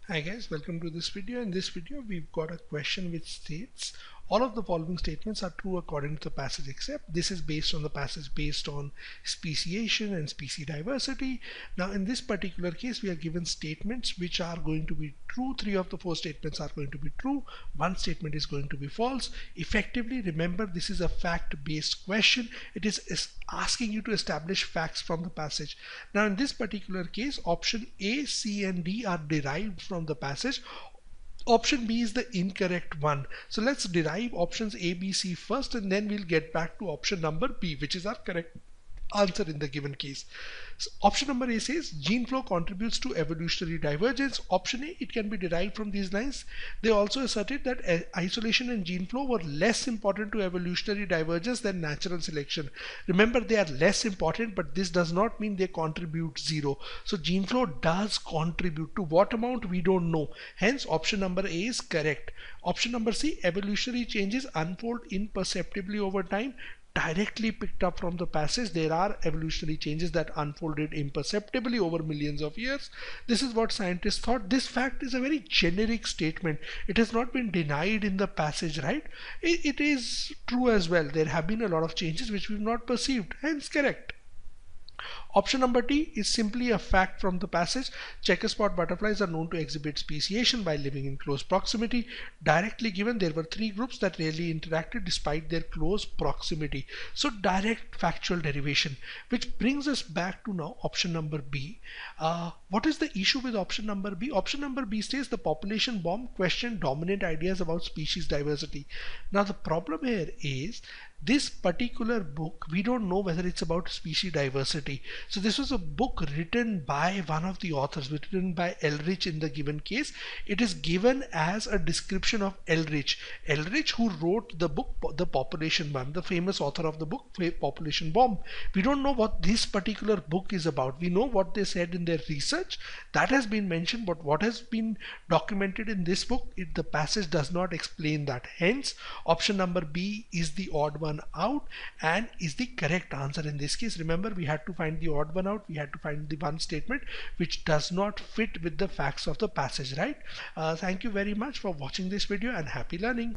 Hi guys, welcome to this video. In this video we've got a question which states all of the following statements are true according to the passage, except this is based on the passage based on speciation and species diversity. Now in this particular case we are given statements which are going to be true. 3 of the 4 statements are going to be true, 1 statement is going to be false. Effectively, remember, this is a fact based question. It is asking you to establish facts from the passage. Now in this particular case, option A, C and D are derived from the passage. Option B is the incorrect one. So let's derive options A, B, C first, and then we'll get back to option number B, which is our correct answer in the given case. So option number A says gene flow contributes to evolutionary divergence. Option A, it can be derived from these lines. They also asserted that isolation and gene flow were less important to evolutionary divergence than natural selection. Remember, they are less important, but this does not mean they contribute zero. So gene flow does contribute. To what amount we don't know. Hence option number A is correct. Option number C, evolutionary changes unfold imperceptibly over time. Directly picked up from the passage. There are evolutionary changes that unfolded imperceptibly over millions of years. This is what scientists thought. This fact is a very generic statement. It has not been denied in the passage, right? It is true as well. There have been a lot of changes which we've not perceived, hence correct. Option number D is simply a fact from the passage. Checkerspot butterflies are known to exhibit speciation by living in close proximity. Directly given, there were 3 groups that rarely interacted despite their close proximity. So direct factual derivation, which brings us back to now option number B. What is the issue with option number B? Option number B says the population bomb questioned dominant ideas about species diversity. Now the problem here is this particular book, we don't know whether it's about species diversity. So this was a book written by one of the authors, written by Ehrlich in the given case. It is given as a description of Ehrlich. Ehrlich, who wrote the book The Population Bomb, the famous author of the book Population Bomb. We don't know what this particular book is about. We know what they said in their research. That has been mentioned, but what has been documented in this book, the passage does not explain that. Hence, option number B is the odd one out and is the correct answer in this case. Remember, we had to find the odd one out. We had to find the one statement which does not fit with the facts of the passage, right? Thank you very much for watching this video and happy learning.